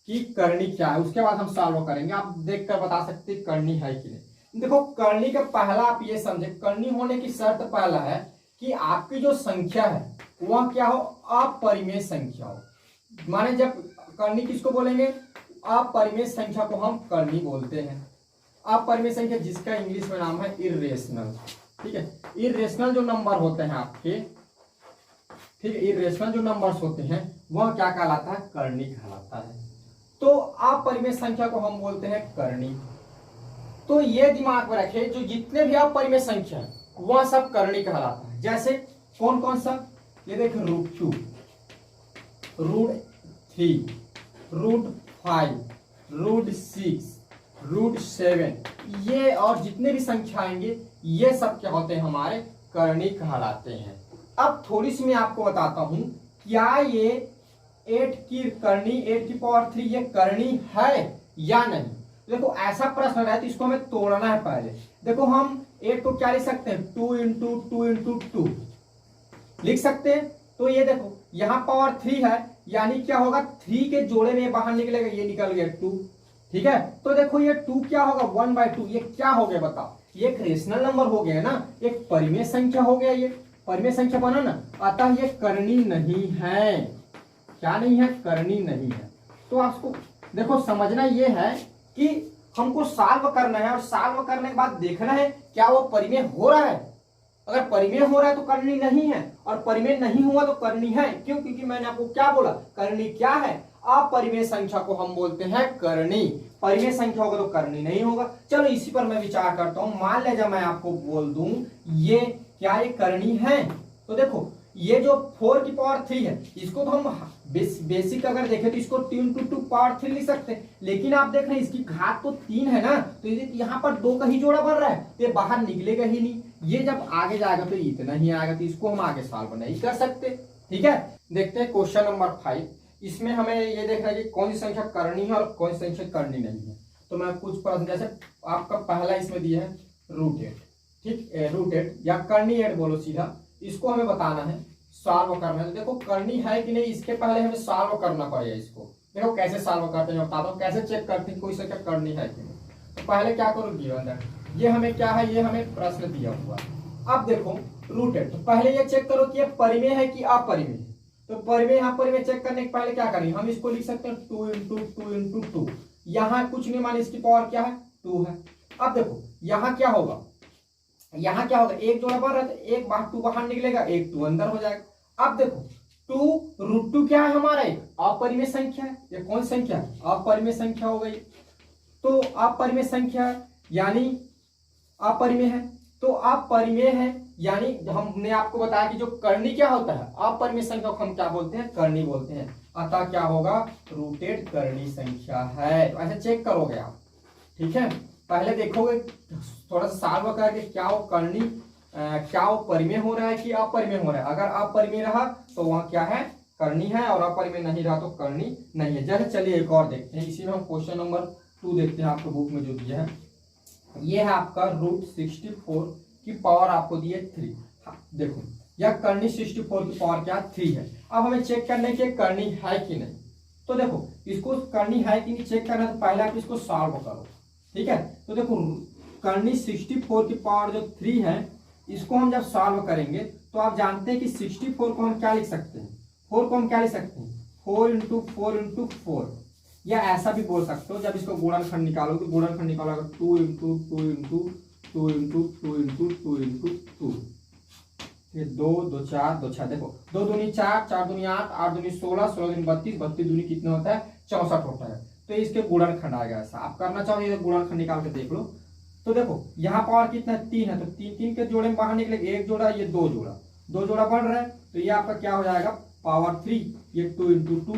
कि करनी क्या है, उसके बाद हम सॉल्व करेंगे। आप देखकर बता सकते हैं करनी है कि नहीं। देखो करनी का पहला आप ये समझे, करनी होने की शर्त पहला है कि आपकी जो संख्या है वह क्या हो, अपरिमेय संख्या हो। माने जब करनी किसको बोलेंगे, अपरिमेय संख्या को हम करनी बोलते हैं। अपरिमेय संख्या जिसका इंग्लिश में नाम है इर्रेशनल, ठीक है। इर्रेशनल जो नंबर होते हैं आपके, ठीक है, इर्रेशनल जो नंबर्स होते हैं वह क्या कहलाता है, करनी कहलाता है। तो अपरिमेय संख्या को हम बोलते हैं करनी। तो ये दिमाग में रखे, जो जितने भी अपरिमेय संख्या है वह सब करनी कहलाता है। जैसे कौन कौन सा, ये देख √2, √3, √5, √6, √7, ये और जितने भी संख्या आएंगे ये सब क्या होते हैं, हमारे करनी कहलाते हैं। अब थोड़ी सी मैं आपको बताता हूं, क्या ये 8 की करनी, 8 की पावर 3 ये करनी है या नहीं। देखो ऐसा प्रश्न है तो इसको हमें तोड़ना है पहले। देखो हम 8 को क्या लिख सकते हैं, 2 × 2 × 2 लिख सकते हैं। तो ये देखो यहाँ पावर 3 है, यानी क्या होगा 3 के जोड़े में बाहर निकलेगा, ये निकल गया 2, ठीक है। तो देखो ये 2 क्या होगा 1/2, ये क्या हो गया बताओ, ये एक रेशनल नंबर हो गया ना, एक परिमेय संख्या हो गया, ये परिमेय संख्या बना ना, अतः ये करनी नहीं है। क्या नहीं है, करनी नहीं है। तो आपको देखो समझना ये है कि हमको सॉल्व करना है और सॉल्व करने के बाद देखना है क्या वो परिमेय हो रहा है। अगर परिमेय हो रहा है तो करनी नहीं है, और परिमेय नहीं हुआ तो करनी है। क्यों, क्योंकि मैंने आपको क्या बोला, करनी क्या है, अपरिमेय संख्या को हम बोलते हैं करनी। परिमेय संख्या होगा तो करनी नहीं होगा। चलो इसी पर मैं विचार करता हूं। मान लीजिए मैं आपको बोल दूं ये क्या ये करनी है, तो देखो ये जो 4 की पावर 3 है इसको तो हम बेसिक अगर देखें तो इसको 3 × 2 पावर 3 लिख सकते हैं। लेकिन आप देख रहे हैं इसकी घात तो 3 है ना, तो यहाँ पर 2 का ही जोड़ा बन रहा है, तो ये बाहर निकलेगा ही नहीं। ये जब आगे जाएगा तो इतना ही आएगा, तो इसको हम आगे सॉल्व नहीं कर सकते, ठीक है। देखते हैं क्वेश्चन नंबर 5। इसमें हमें ये देखना है कि कौन सी संख्या करनी है और कौन सी संख्या करनी नहीं है। तो मैं कुछ प्रश्न, जैसे आपका पहला इसमें दिया है √8, ठीक, √8 या करनी 8 बोलो सीधा, इसको हमें बताना है, सॉल्व करना है। तो देखो करनी है कि नहीं, इसके पहले हमें सॉल्व करना पड़ेगा इसको। देखो कैसे सॉल्व करते हैं, बताता हूँ कैसे चेक करते हैं कोई संख्या करनी है कि नहीं। तो पहले क्या करो, गिवन ये हमें क्या है, ये हमें प्रश्न दिया हुआ। अब देखो रूटेड, तो पहले ये चेक करो कि ये परिमेय है कि अपरिमेय है। तो परिमेय अपरिमेय चेक करने के पहले क्या करेंगे, हम इसको लिख सकते हैं 2 इंटू 2 इंटू 2। यहाँ कुछ नहीं माने, इसकी पावर क्या है 2 है। अब देखो यहाँ क्या होगा, यहाँ क्या होगा, एक जोड़ा बढ़ रहा है, एक बाहर 2 बाहर निकलेगा, एक 2 अंदर हो जाएगा। अब देखो 2√2 क्या है हमारा, एक अपरिमेय संख्या है। ये कौन संख्या है, अपरिमेय संख्या हो गई। तो अपरिमेय संख्या यानी अपरिमेय है, तो अपरिमेय है यानी हमने आपको बताया कि जो कर्णी क्या होता है, अपरिमेय संख्या को हम क्या बोलते हैं, कर्णी बोलते हैं। अतः क्या होगा, रूटेड कर्णी संख्या है। तो ऐसे चेक करोगे आप, ठीक है। पहले देखोगे थोड़ा सा सॉल्व करके क्या वो कर्णी क्या वो परिमेय हो रहा है कि अपरिमेय हो रहा है। अगर अपरिमेय रहा तो वहां क्या है, कर्णी है, और अपरिमेय नहीं रहा तो कर्णी नहीं है। जैसे चलिए एक और देखते हैं, इसी में हम क्वेश्चन नंबर 2 देखते हैं, आपको बुक में जो दिया है ये है आपका √64 की पावर आपको दी है 3। हाँ, देखो यह कर्णी 64 की पावर क्या 3 है। अब हमें चेक करने के कर्णी है कि नहीं। तो देखो इसको कर्णी है कि नहीं चेक करना, तो पहले आप इसको सॉल्व करो, ठीक है। तो देखो कर्णी 64 की पावर जो 3 है, इसको हम जब सॉल्व करेंगे तो आप जानते हैं कि 64 को हम क्या लिख सकते हैं, 4 को हम क्या लिख सकते हैं, 4 इंटू 4 इंटू 4। या ऐसा भी बोल सकते हो, जब इसको गुणनखंड निकालोगे, गुणनखंड निकालोगे 2 into 2 into 2 into 2 into 2 into 2, ये 2 2 4 2 6। देखो 2 दूनी 4, 4 दूनी 8, 8 दूनी 16, 16 दूनी 32, 32 दूनी कितना होता है 64 होता है। तो इसके गुणनखंड आ गया। ऐसा आप करना चाहोगे तो गुणनखंड निकाल के देख लो। तो देखो यहाँ पावर कितना है 3 है, तो 3 के जोड़े में बाहर निकले, एक जोड़ा ये 2 जोड़ा, 2 जोड़ा बढ़ रहा है, तो ये आपका क्या हो जाएगा पावर 3। ये 2 इंटू 2,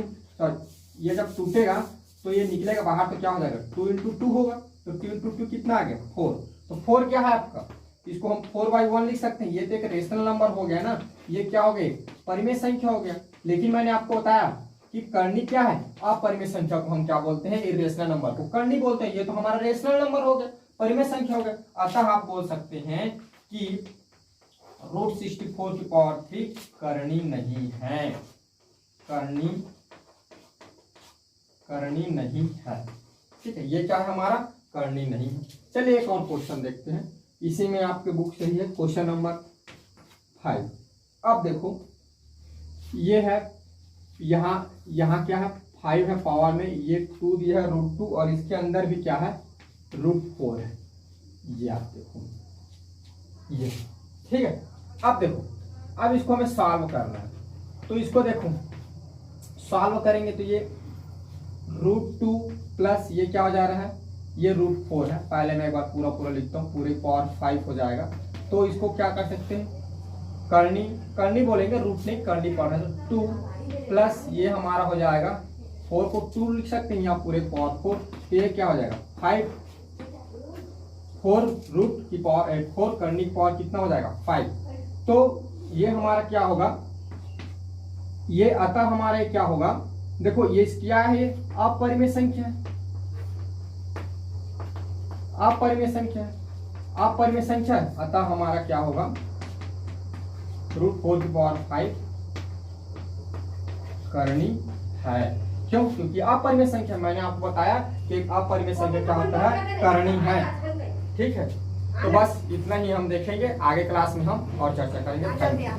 ये जब टूटेगा तो ये निकलेगा बाहर, तो क्या हो जाएगा 2 इंटू 2 होगा। तो 2 इंटू 2 कितना आ गया 4। तो 4 क्या है आपका, इसको हम 4/1 लिख सकते हैं। ये तो एक रेशनल नंबर हो गया ना, ये क्या हो गया परिमेय संख्या हो गया। लेकिन मैंने आपको बताया कि कर्णी क्या है, अपरिमेय संख्या को हम क्या बोलते हैं, इरेशनल नंबर को कर्णी बोलते हैं। ये तो हमारा रेशनल नंबर हो गया, परिमेय संख्या हो गया। अतः आप बोल सकते हैं कि √64 की पावर 3 कर्णी नहीं है, कर्णी नहीं है, ठीक है। ये क्या है हमारा, कर्णी नहीं है। चलिए एक और क्वेश्चन देखते हैं, इसी में आपके बुक से ही है, क्वेश्चन नंबर 5। अब देखो ये है, यहाँ क्या है 5 है पावर में, ये 2 दिया है √2, और इसके अंदर भी क्या है √4 है। ये आप देखो ये, ठीक है। अब देखो अब इसको हमें सॉल्व करना है, तो इसको देखो सॉल्व करेंगे तो ये √2 प्लस ये क्या हो जा रहा है, ये √4 है। पहले मैं एक बार पूरा लिखता हूँ, पूरे पावर 5 हो जाएगा। तो इसको क्या कर सकते हैं, कर्णी बोलेंगे, रूट नहीं कर्णी पढ़ रहे हैं। तो 2 प्लस ये हमारा हो जाएगा 4 को 2 लिख सकते हैं यहाँ पूरे पावर 4। तो ये क्या हो जाएगा 5, 4 रूट की पावर 4 कर्णी की पावर कितना हो जाएगा 5। तो ये हमारा क्या होगा, ये अतः हमारा क्या होगा, देखो ये क्या है अपरिमेय संख्या है, अपरिमेय संख्या है, अपरिमेय संख्या है। अतः हमारा क्या होगा √4 की पावर 5 कर्णी है। क्यों, क्योंकि अपरिमेय संख्या, मैंने आपको बताया कि अपरिमेय संख्या क्या होता है, कर्णी है, ठीक है। तो बस इतना ही हम देखेंगे, आगे क्लास में हम और चर्चा करेंगे।